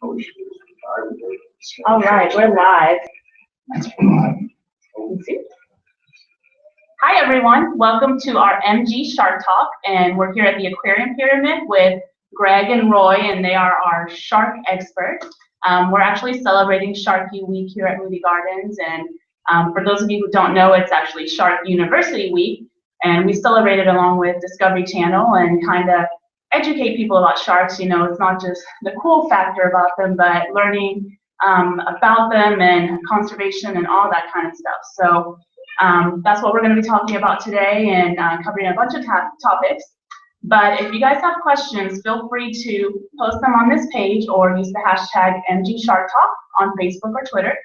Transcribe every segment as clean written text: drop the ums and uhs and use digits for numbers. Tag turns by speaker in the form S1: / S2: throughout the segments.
S1: All right, we're live. Hi everyone, welcome to our MG Shark Talk, and we're here at the Aquarium Pyramid with Greg and Roy, and they are our shark experts. We're actually celebrating Sharky Week here at Moody Gardens, and for those of you who don't know, it's actually Shark University Week, and we celebrate it along with Discovery Channel and kind of educate people about sharks. You know, it's not just the cool factor about them, but learning about them and conservation and all that kind of stuff. So that's what we're going to be talking about today, and covering a bunch of topics. But if you guys have questions, feel free to post them on this page or use the hashtag MGSharkTalk on Facebook or Twitter,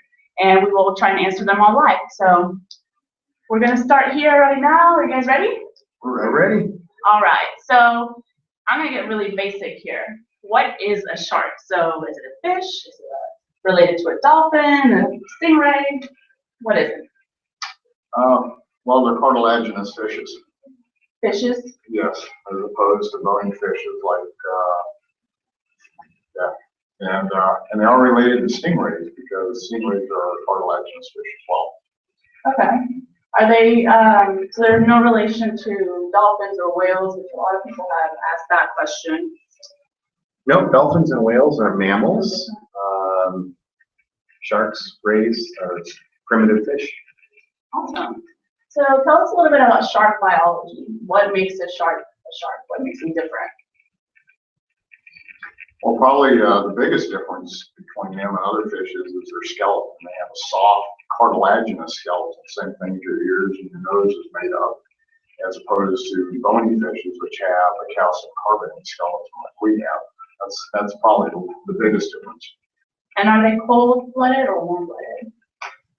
S1: and we will try and answer them all live. So we're going to start here right now. Are you guys ready?
S2: We're ready.
S1: All right. So I'm going to get really basic here. What is a shark? So is it a fish? Is it related to a dolphin, a stingray? What is it?
S2: Well, they're cartilaginous fishes.
S1: Fishes?
S2: Yes, as opposed to bony fishes like, and they are related to stingrays because stingrays are cartilaginous fish as well.
S1: Okay. Are they, so there's no relation to dolphins or whales, which a lot of people have asked that question.
S3: No, dolphins and whales are mammals. Sharks, rays are primitive fish.
S1: Awesome. So tell us a little bit about shark biology. What makes a shark a shark? What makes them different?
S2: Well, probably the biggest difference between them and other fishes is their skeleton. They have a soft, cartilaginous skeleton, same thing as your ears and your nose is made of, as opposed to bony fishes, which have a calcium carbonate skeleton like we have. That's probably the biggest difference.
S1: And are they cold-blooded or warm-blooded?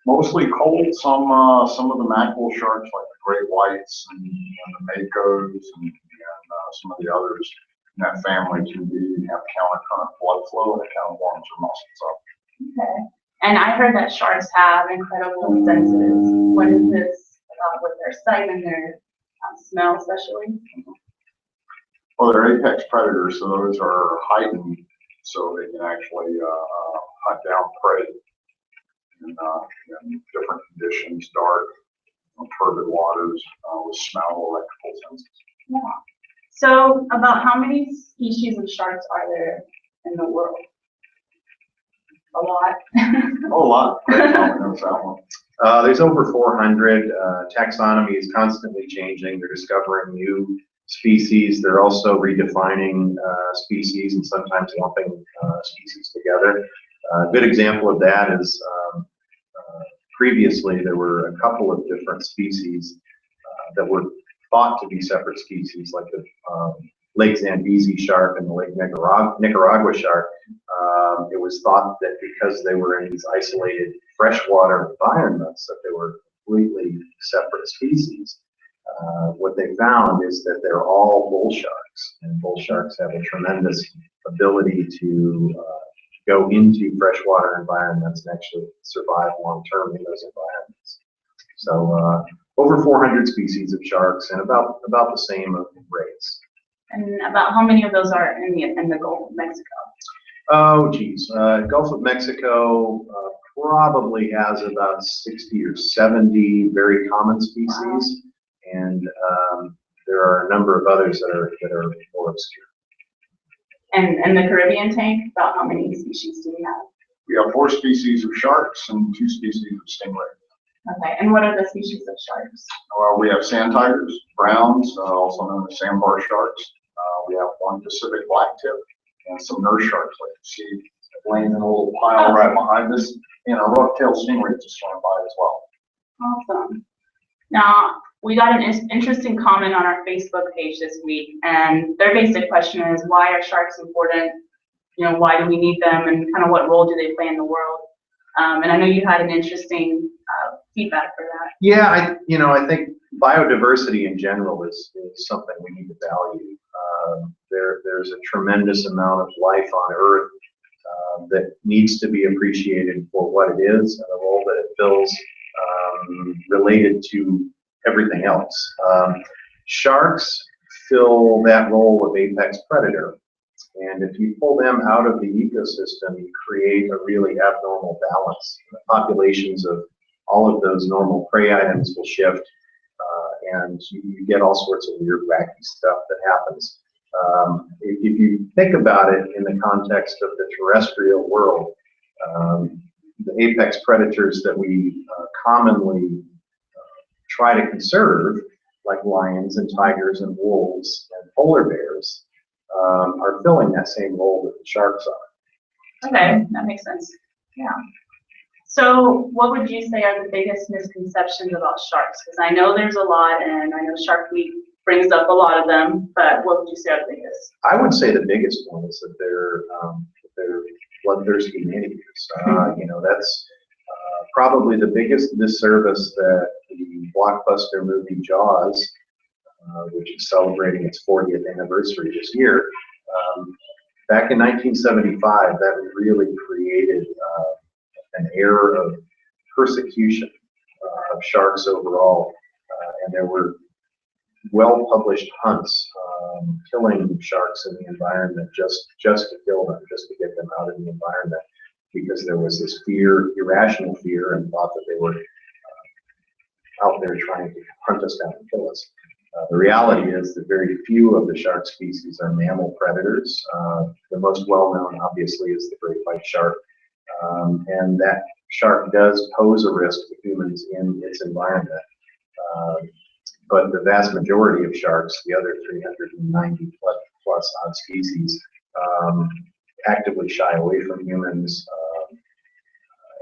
S2: Mostly cold. Some of the mackerel sharks, like the great whites and the makos and some of the others in that family, can have counter-current blood flow, and it kind of warms your muscles up.
S1: Okay. And I heard that sharks have incredible senses. What is this about with their sight and their smell, especially?
S2: Well, they're apex predators, so those are heightened, so they can actually hunt down prey in different conditions, dark, turbid waters, with smell, electrical senses.
S1: Yeah. So about how many species of sharks are there in the world? A lot.
S2: A lot. Probably knows that one.
S3: There's over 400. Taxonomy is constantly changing. They're discovering new species. They're also redefining species and sometimes lumping species together. A good example of that is previously there were a couple of different species that were thought to be separate species, like the Lake Zambezi shark and the Lake Nicaragua shark. It was thought that because they were in these isolated freshwater environments that they were completely separate species. What they found is that they're all bull sharks, and bull sharks have a tremendous ability to go into freshwater environments and actually survive long-term in those environments. So over 400 species of sharks, and about the same of rays.
S1: And about how many of those are in the Gulf of Mexico?
S3: Oh, geez. Gulf of Mexico probably has about 60 or 70 very common species. Wow. And there are a number of others that are more obscure.
S1: And the Caribbean tank, about how many species do we have?
S2: We have 4 species of sharks and 2 species of stingray.
S1: Okay, and what are the species of sharks?
S2: Well, we have sand tigers, browns, also known as sandbar sharks. We have 1 Pacific blacktip and some nurse sharks, like you see laying in a little pile right behind us, and a rough-tailed stingray just swam by as well.
S1: Awesome. Now, we got an interesting comment on our Facebook page this week, and their basic question is, why are sharks important? You know, why do we need them, and kind of what role do they play in the world? And I know you had an interesting feedback for that.
S3: Yeah, I think biodiversity in general is something we need to value. There's a tremendous amount of life on Earth that needs to be appreciated for what it is and the role that it fills, related to everything else. Sharks fill that role of apex predator, And if you pull them out of the ecosystem, you create a really abnormal balance. The populations of all of those normal prey items will shift, and you get all sorts of weird, wacky stuff that happens. If you think about it in the context of the terrestrial world, the apex predators that we commonly try to conserve, like lions and tigers and wolves and polar bears, are filling that same role that the sharks are.
S1: Okay, that makes sense. Yeah. So what would you say are the biggest misconceptions about sharks? Because I know there's a lot, and I know Shark Week brings up a lot of them, but what would you say are the biggest?
S3: I would say the biggest one is that they're bloodthirsty maniacs. You know, that's probably the biggest disservice that the blockbuster movie Jaws, which is celebrating its 40th anniversary this year, back in 1975, that really created an era of persecution of sharks overall, and there were well-published hunts killing sharks in the environment just to kill them, just to get them out of the environment, because there was this fear, irrational fear, and thought that they were out there trying to hunt us down and kill us. The reality is that very few of the shark species are mammal predators. The most well-known, obviously, is the great white shark. And that shark does pose a risk to humans in its environment. But the vast majority of sharks, the other 390 plus odd species, actively shy away from humans,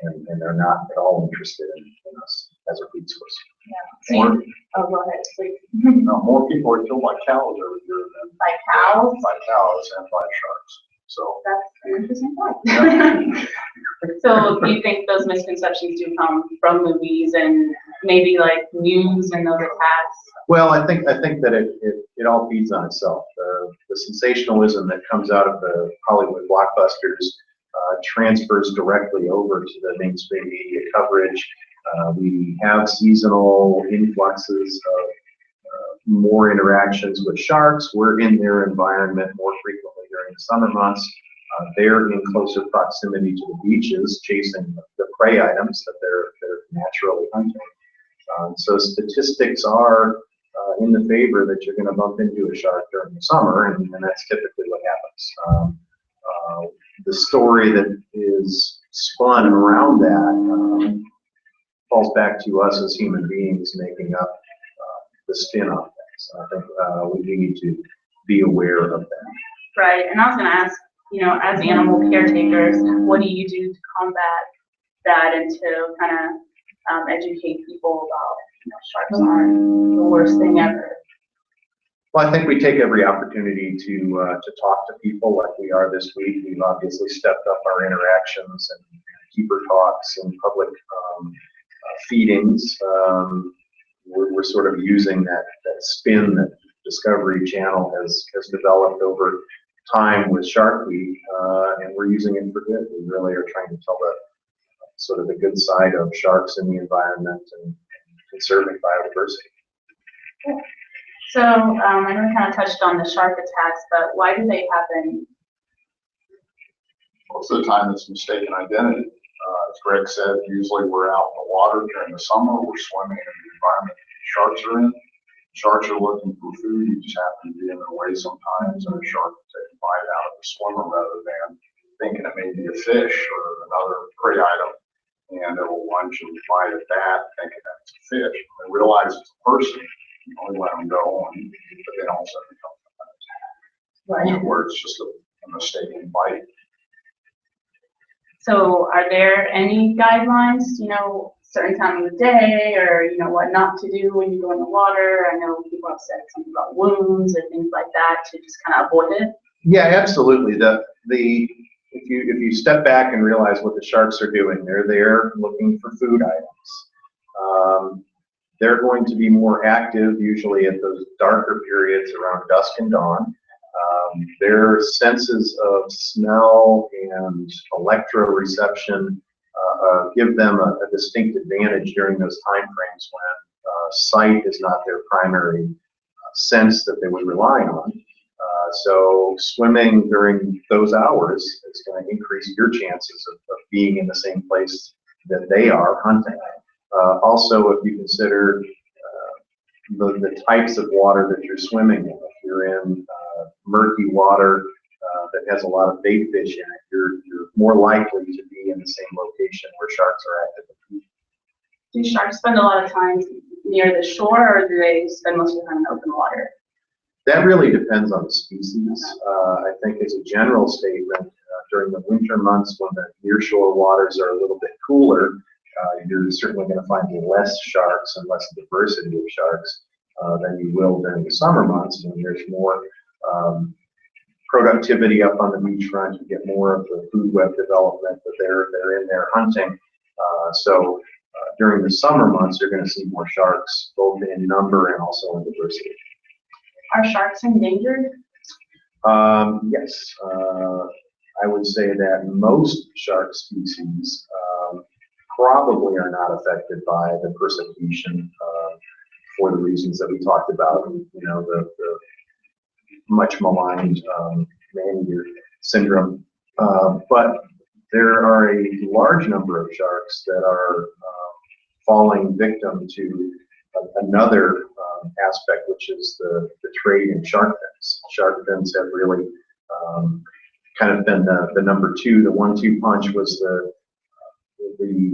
S3: and they're not at all interested in us as a food source.
S1: Yeah.
S2: More,
S1: Go ahead, please.
S2: more people are killed by cows every year than
S1: By cows?
S2: by cows and by sharks. So
S1: That's an interesting point. So do you think those misconceptions do come from movies and maybe like news and those attacks?
S3: Well, I think that it all feeds on itself. The sensationalism that comes out of the Hollywood blockbusters transfers directly over to the mainstream media coverage. We have seasonal influxes of more interactions with sharks. We're in their environment more frequently during the summer months. They're in closer proximity to the beaches, chasing the prey items that they're naturally hunting. So statistics are in the favor that you're going to bump into a shark during the summer, and that's typically what happens. The story that is spun around that falls back to us as human beings making up the spin on things. I think we need to be aware of that.
S1: Right, and I was going to ask, you know, as animal caretakers, what do you do to combat that and to kind of educate people about, you know, sharks aren't the worst thing ever?
S3: Well, I think we take every opportunity to talk to people like we are this week. We've obviously stepped up our interactions and keeper talks and public feedings. We're sort of using that spin that Discovery Channel has developed over time with Shark Week, and we're using it for good. We really are trying to tell the sort of the good side of sharks in the environment and conserving biodiversity.
S1: Cool. So I know we kind of touched on the shark attacks, but why do they happen?
S2: most of the time it's mistaken identity. As Greg said, usually we're out in the water during the summer. We're swimming in the environment the sharks are in. Sharks are looking for food. You just happen to be in their way sometimes, and a shark will take a bite out of the swimmer rather than thinking it may be a fish or another prey item, and it will lunge and bite at that, thinking that it's a fish. When they realize it's a person, you only let them go, but then also become an attack.
S1: Right.
S2: Where it's just a mistaken bite.
S1: So are there any guidelines, certain time of the day, or, what not to do when you go in the water? I know people have said something about wounds or things like that to just kind of avoid it.
S3: Yeah, absolutely. If you step back and realize what the sharks are doing, they're there looking for food items. They're going to be more active usually at those darker periods around dusk and dawn. Their senses of smell and electroreception give them a distinct advantage during those time frames when sight is not their primary sense that they would rely on. So swimming during those hours is going to increase your chances of being in the same place that they are hunting. Also, if you consider the types of water that you're swimming in, if you're in murky water that has a lot of bait fish in it, you're more likely to be in the same location where sharks are active.
S1: Do sharks spend a lot of time near the shore, or do they spend most of the time in open water?
S3: That really depends on the species. I think as a general statement, during the winter months when the nearshore waters are a little bit cooler, you're certainly going to find less sharks and less diversity of sharks than you will during the summer months when there's more productivity up on the beachfront. You get more of the food web development, but they're in there hunting. So during the summer months, you're going to see more sharks, both in number and also in diversity.
S1: Are sharks endangered?
S3: Yes, I would say that most shark species probably are not affected by the persecution for the reasons that we talked about. You know, the much maligned man-eater syndrome. But there are a large number of sharks that are falling victim to another aspect, which is the trade in shark fins. Shark fins have really kind of been the number two. The 1-2 punch was the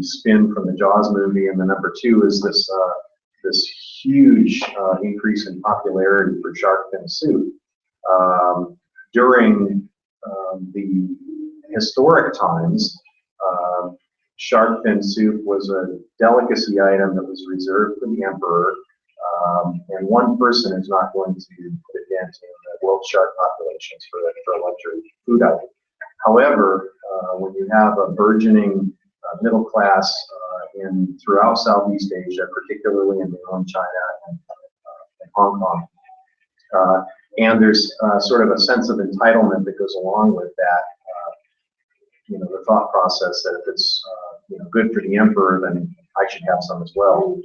S3: spin from the Jaws movie, and the number two is this huge increase in popularity for shark fin soup. During the historic times, shark fin soup was a delicacy item that was reserved for the emperor, and one person is not going to put a dent in the world shark populations for a luxury food item. However, when you have a burgeoning middle class throughout Southeast Asia, particularly in mainland China and Hong Kong, and there's sort of a sense of entitlement that goes along with that. You know, the thought process that if it's good for the emperor, then I should have some as well.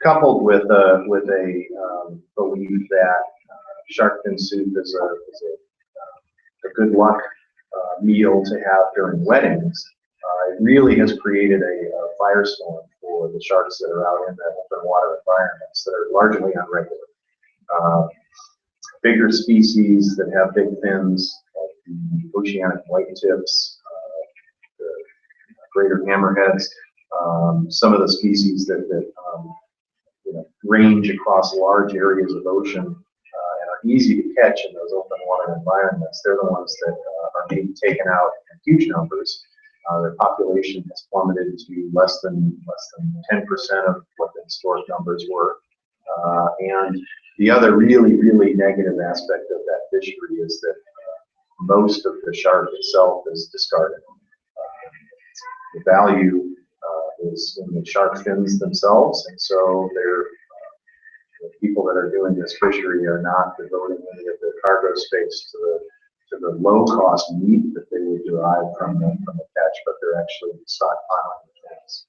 S3: Coupled with a belief that shark fin soup is a good luck meal to have during weddings, it really has created a firestorm for the sharks that are out in the open water environments that are largely unregulated. Bigger species that have big fins, like the oceanic whitetips, the greater hammerheads, some of the species that range across large areas of ocean and are easy to catch in those open water environments. They're the ones that are being taken out in huge numbers. Their population has plummeted to less than 10% of what the historic numbers were. And the other really, really negative aspect of that fishery is that most of the shark itself is discarded. The value is in the shark fins themselves, and so the people that are doing this fishery are not devoting any of their cargo space to the low-cost meat that they would derive from the catch, but they're actually stockpiling the fins.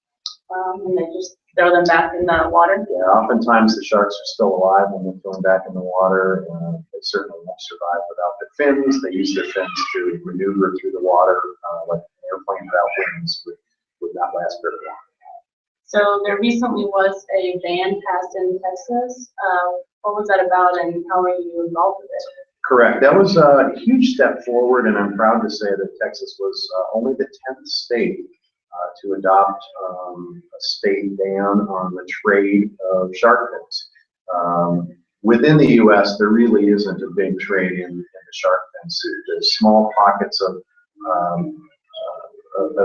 S1: And they just throw them back in the water?
S3: Yeah, oftentimes the sharks are still alive when they're thrown back in the water. They certainly won't survive without their fins. They use their fins to maneuver through the water like an airplane without wings would not last very long.
S1: So there recently was a ban passed in Texas. What was that about, and how are you involved with it?
S3: Correct. That was a huge step forward, and I'm proud to say that Texas was only the 10th state to adopt a state ban on the trade of shark fins. Within the U.S., there really isn't a big trade in the shark fin soup. There's small pockets of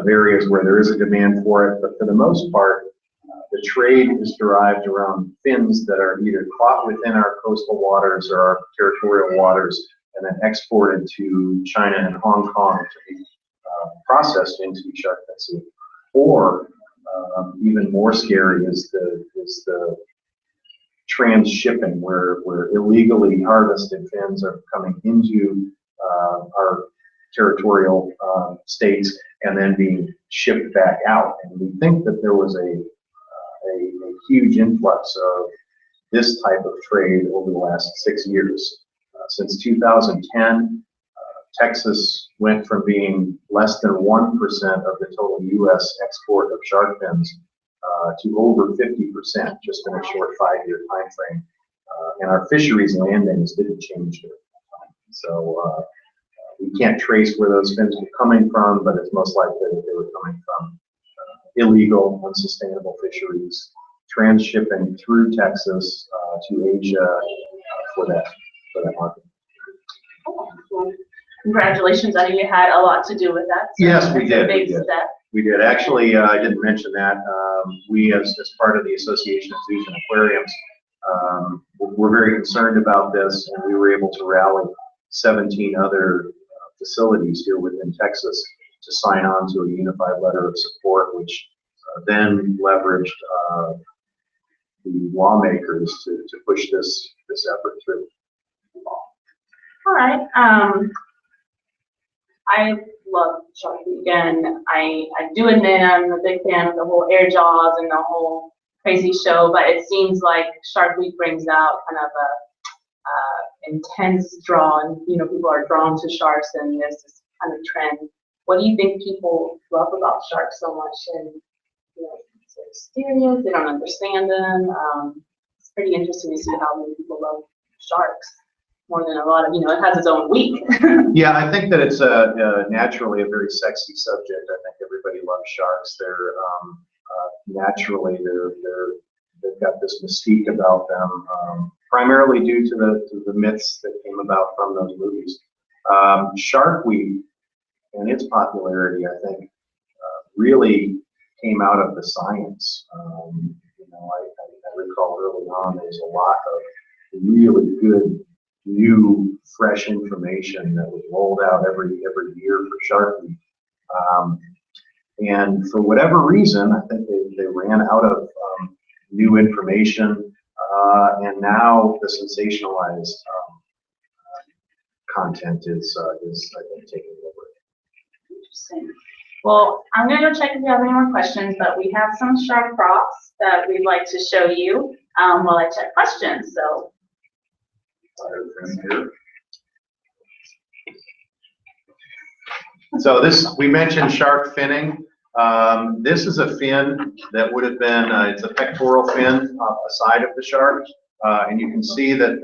S3: areas where there is a demand for it, but for the most part, the trade is derived around fins that are either caught within our coastal waters or our territorial waters and then exported to China and Hong Kong to be processed into shark fin soup. Or even more scary is the transshipping, where illegally harvested fins are coming into our territorial states and then being shipped back out. And we think that there was a huge influx of this type of trade over the last 6 years. Since 2010, Texas went from being less than 1% of the total U.S. export of shark fins to over 50% just in a short 5-year time frame. And our fisheries landings didn't change during that time. So we can't trace where those fins were coming from, but it's most likely that they were coming from illegal, unsustainable fisheries, transshipping through Texas to Asia for that market.
S1: Well, congratulations, I know you had a lot to do with that. So
S3: yes, we did.
S1: A big step.
S3: We did. Actually, I didn't mention that. We, as part of the Association of Zoos and Aquariums, we're very concerned about this, and we were able to rally 17 other facilities here within Texas to sign on to a unified letter of support, which then leveraged the lawmakers to push this effort through.
S1: All right. I love Shark Week, and I do admit I'm a big fan of the whole air jaws and the whole crazy show, but it seems like Shark Week brings out kind of a intense draw, and people are drawn to sharks, and there's this kind of trend. What do you think people love about sharks so much? And it's mysterious, they don't understand them. It's pretty interesting to see how many people love sharks more than a lot of, it has its own week.
S3: Yeah, I think that it's naturally a very sexy subject. I think everybody loves sharks. They're naturally they've got this mystique about them, primarily due to the myths that came about from those movies. Shark Week and its popularity, I think, really came out of the science. I recall early on there was a lot of really good, new, fresh information that was rolled out every year for Shark Week. And for whatever reason, I think they ran out of new information, and now the sensationalized content is I think taking over.
S1: Interesting. Well, I'm going to go check if you have any more questions, but we have some shark props that we'd like to show you while I check questions. So.
S3: So we mentioned shark finning. This is a fin that would have been, it's a pectoral fin off the side of the shark. And you can see that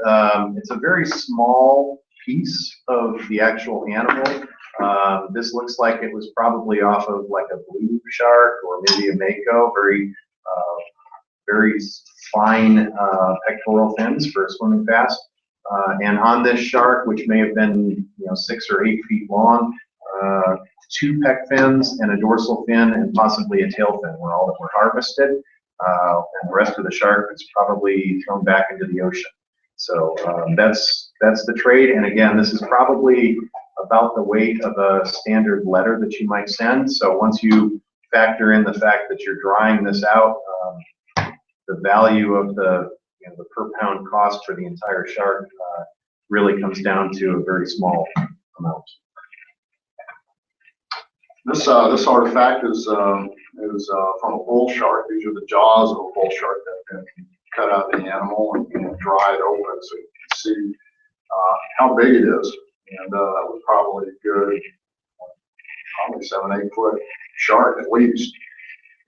S3: it's a very small piece of the actual animal. This looks like it was probably off of like a blue shark or maybe a mako, very fine pectoral fins for swimming fast. And on this shark, which may have been 6 or 8 feet long, 2 pec fins and a dorsal fin and possibly a tail fin were all that were harvested. And the rest of the shark is probably thrown back into the ocean. So that's the trade. And again, this is probably about the weight of a standard letter that you might send. So once you factor in the fact that you're drying this out, the value of the per pound cost for the entire shark really comes down to a very small amount.
S2: This artifact is from a bull shark. These are the jaws of a bull shark that have been cut out of the animal and dried open, so you can see how big it is. And that was probably a good, probably 7-8 foot shark at least.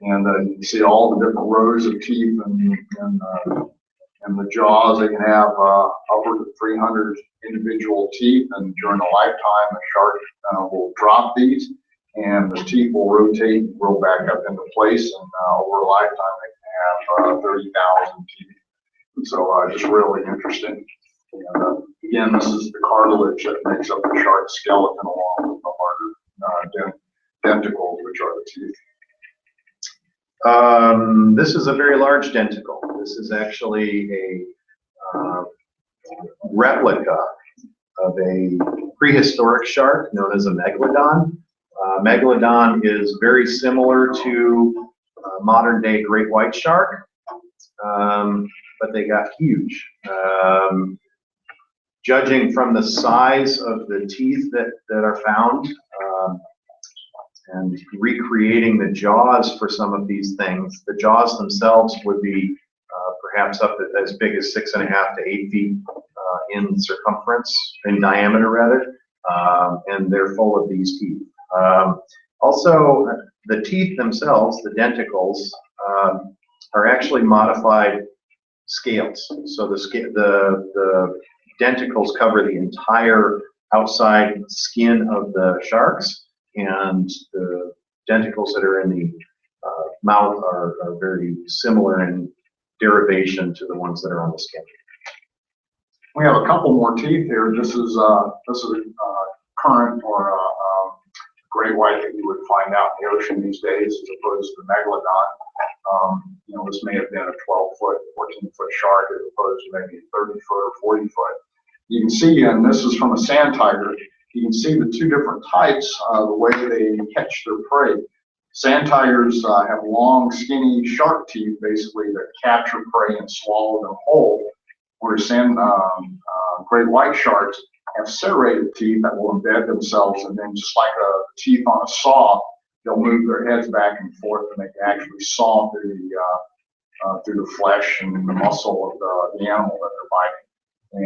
S2: And you can see all the different rows of teeth and the jaws. They can have upward of 300 individual teeth, and during a lifetime, a shark will drop these, and the teeth will rotate and grow back up into place, and over a lifetime, they can have 30,000 teeth. And so just really interesting. And, again, this is the cartilage that makes up the shark skeleton along with the harder denticles, which are the teeth.
S3: This is a very large denticle. This is actually a replica of a prehistoric shark known as a megalodon. Megalodon is very similar to modern day great white shark, but they got huge. Judging from the size of the teeth that are found, and recreating the jaws for some of these things, the jaws themselves would be perhaps up as big as 6.5 to 8 feet in circumference, in diameter rather, and they're full of these teeth. Also, the teeth themselves, the denticles, are actually modified scales. So the denticles cover the entire outside skin of the sharks, and the denticles that are in the mouth are very similar in derivation to the ones that are on the skin.
S2: We have a couple more teeth here. This is a current or a great white that you would find out in the ocean these days, as opposed to the megalodon. You know, this may have been a 12-foot, 14-foot shark, as opposed to maybe a 30-foot or 40-foot. You can see, and this is from a sand tiger, you can see the two different types, the way they catch their prey. Sand tigers have long, skinny, sharp teeth, basically, that capture prey and swallow them whole, whereas great white sharks have serrated teeth that will embed themselves, and then just like teeth on a saw, they'll move their heads back and forth, and they can actually saw through the flesh and the muscle of the animal that they're biting,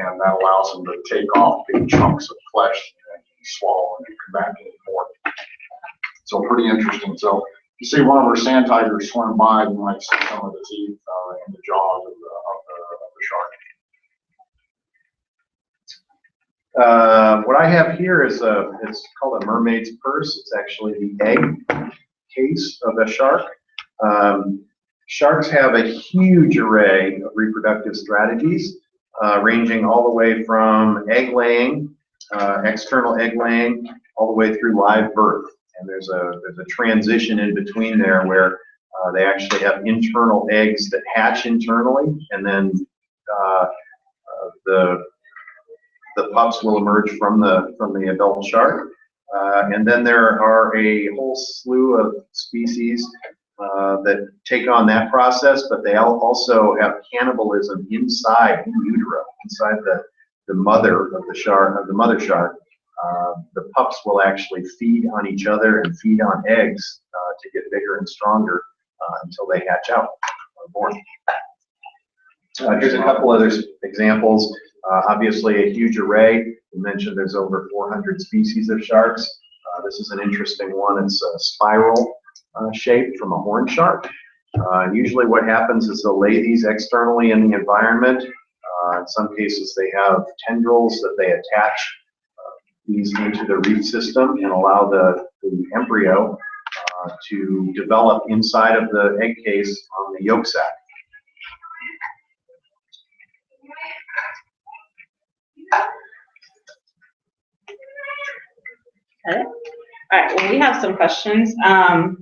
S2: and that allows them to take off big chunks of flesh and swallow and come back in more. So pretty interesting. So if you see one of our sand tigers swim by, you might see some of the teeth in the jaws of the shark.
S3: What I have here is it's called a mermaid's purse. It's actually the egg case of a shark. Sharks have a huge array of reproductive strategies, ranging all the way from egg laying, external egg laying, all the way through live birth. And there's a transition in between there where they actually have internal eggs that hatch internally, and then the pups will emerge from the adult shark. And then there are a whole slew of species that take on that process, but they also have cannibalism inside in utero, inside the mother of the shark, of the mother shark. The pups will actually feed on each other and feed on eggs to get bigger and stronger until they hatch out or born. Here's a couple other examples. Obviously a huge array. We mentioned there's over 400 species of sharks. This is an interesting one. It's a spiral shaped from a horn shark. Usually what happens is they'll lay these externally in the environment. In some cases they have tendrils that they attach these into the reef system and allow the embryo to develop inside of the egg case on the yolk sac.
S1: Okay. All right. Well, we have some questions.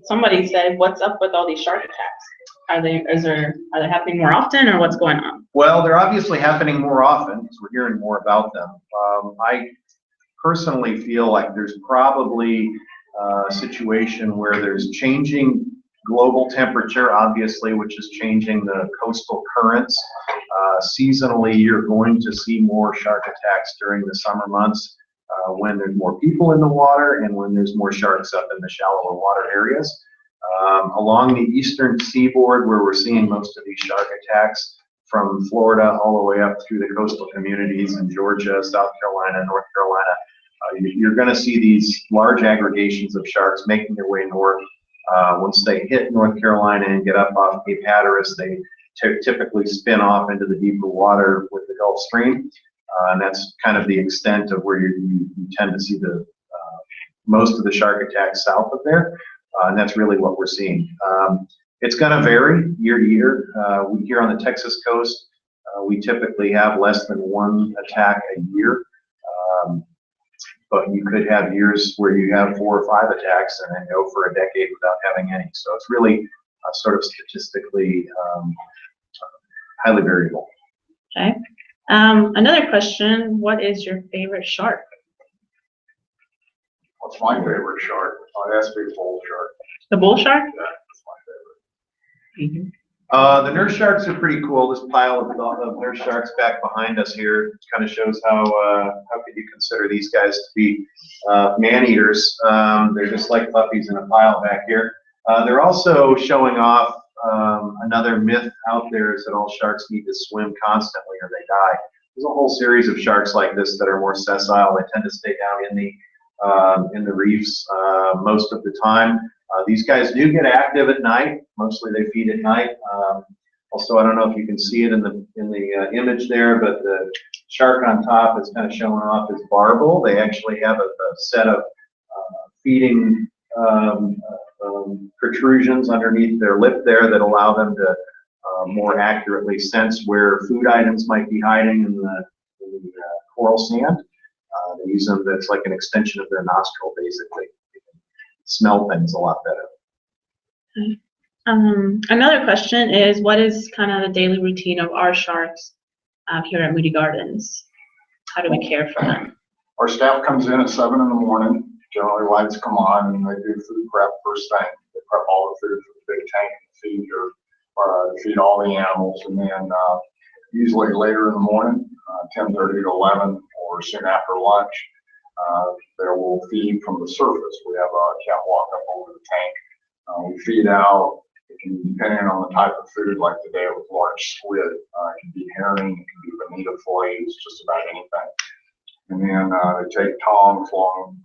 S1: Somebody said, "What's up with all these shark attacks? Are they happening more often, or what's going on?"
S3: Well, they're obviously happening more often because we're hearing more about them. I personally feel like there's probably a situation where there's changing global temperature, obviously, which is changing the coastal currents. Seasonally, you're going to see more shark attacks during the summer months when there's more people in the water and when there's more sharks up in the shallower water areas. Along the eastern seaboard, where we're seeing most of these shark attacks, from Florida all the way up through the coastal communities in Georgia, South Carolina, North Carolina, you're going to see these large aggregations of sharks making their way north. Once they hit North Carolina and get up off Cape Hatteras, they typically spin off into the deeper water with the Gulf Stream. And that's kind of the extent of where you tend to see the most of the shark attacks south of there. And that's really what we're seeing. It's going to vary year to year. Here on the Texas coast, we typically have less than one attack a year. But you could have years where you have 4 or 5 attacks and then go for a decade without having any. So it's really sort of statistically highly variable.
S1: Okay. Another question: what is your favorite shark?
S2: What's my favorite shark? It has to be the bull shark.
S1: The bull shark?
S2: Yeah, that's my favorite.
S1: Mm-hmm.
S3: The nurse sharks are pretty cool. This pile of nurse sharks back behind us here kind of shows how could you consider these guys to be man-eaters. They're just like puppies in a pile back here. They're also showing off another myth out there is that all sharks need to swim constantly or they die. There's a whole series of sharks like this that are more sessile. They tend to stay down in the reefs most of the time. These guys do get active at night. Mostly they feed at night. Also, I don't know if you can see it in the image there, but the shark on top is kind of showing off his barbel. They actually have a set of feeding protrusions underneath their lip there that allow them to more accurately sense where food items might be hiding in the coral sand. They use them, that's like an extension of their nostril, basically. They can smell things a lot better.
S4: Okay. Another question is, what is kind of the daily routine of our sharks here at Moody Gardens? How do we care for them?
S2: Our staff comes in at 7 in the morning. Generally, lights come on and they do food prep first thing. They prep all the food for the big tank and feed all the animals, and then usually later in the morning, 10:30 to 11, or soon after lunch, they will feed from the surface. We have a catwalk up over the tank. We feed out. It can be depending on the type of food, like today it was large squid. It can be herring, it can be bonita fillets, just about anything. And then they take tongs along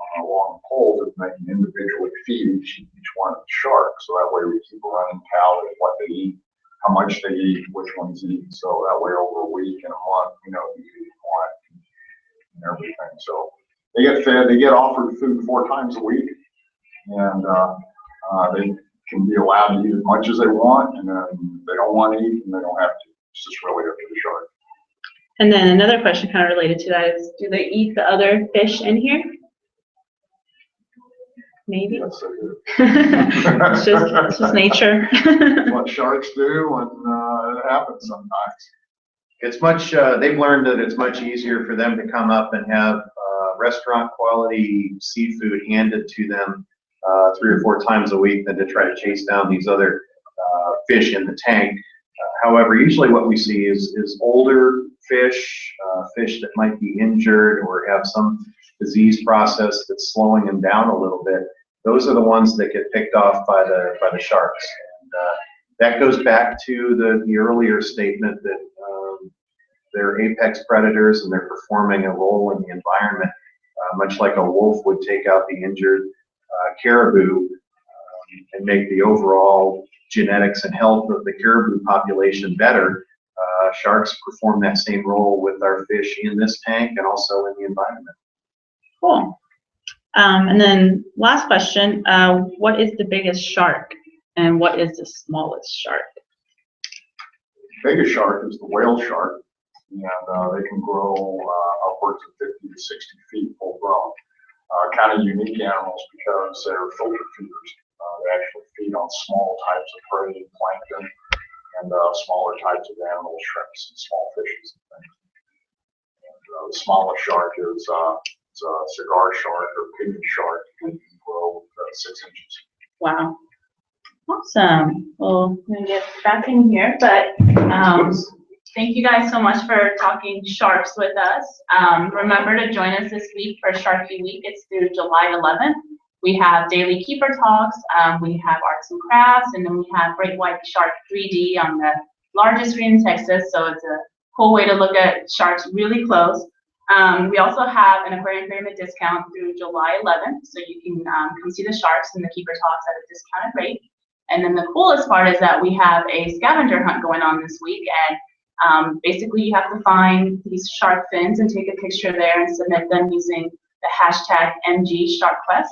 S2: poles and they can individually feed each one of the sharks. So that way we keep a running tally of what they eat, how much they eat, which ones eat. So that way over a week and a month, we know who eats what and everything. So they get fed, they get offered food 4 times a week, and they can be allowed to eat as much as they want, and then if they don't want to eat, and they don't have to. It's just really up to the shark.
S4: And then another question kind of related to that is, do they eat the other fish in here? Maybe.
S2: Yes, they do.
S4: it's just nature.
S2: What sharks do, and it happens sometimes.
S3: It's much, they've learned that it's much easier for them to come up and have restaurant quality seafood handed to them 3 or 4 times a week than to try to chase down these other fish in the tank. However, usually what we see is older fish, fish that might be injured or have some disease process that's slowing them down a little bit. Those are the ones that get picked off by the sharks. And that goes back to the earlier statement that they're apex predators and they're performing a role in the environment, much like a wolf would take out the injured caribou and make the overall genetics and health of the caribou population better. Sharks perform that same role with our fish in this tank and also in the environment.
S4: Cool. And then last question, what is the biggest shark and what is the smallest shark?
S2: The biggest shark is the whale shark, and they can grow upwards of 50 to 60 feet full grown. Kind of unique animals because they're filter feeders. They actually feed on small types of prey, plankton, and smaller types of animals, shrimps and small fishes and things. And the smallest shark is a cigar shark or pygmy shark, and can grow 6 inches.
S4: Wow. Awesome. Well, I'm going to get back in here, but thank you guys so much for talking sharks with us. Remember to join us this week for Sharky Week. It's through July 11th. We have daily keeper talks, we have arts and crafts, and then we have Great White Shark 3D on the largest screen in Texas, so it's a cool way to look at sharks really close. We also have an aquarium pyramid discount through July 11th, so you can come see the sharks and the keeper talks at a discounted rate. And then the coolest part is that we have a scavenger hunt going on this week, and basically you have to find these shark fins and take a picture there and submit them using the hashtag #MGSharkQuest.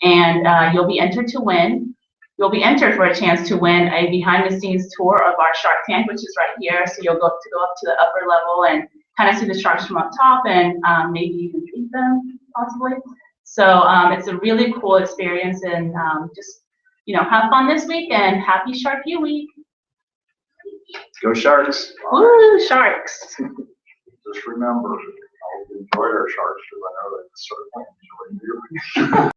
S4: And you'll be entered to win. You'll be entered for a chance to win a behind-the-scenes tour of our shark tank, which is right here. So you'll go up to the upper level and kind of see the sharks from up top and maybe even feed them, possibly. So it's a really cool experience, and just have fun this week and happy Sharky Week.
S3: Go Sharks!
S4: Woo, sharks!
S2: Just remember, I hope you enjoyed our sharks, because I know they certainly enjoyed you.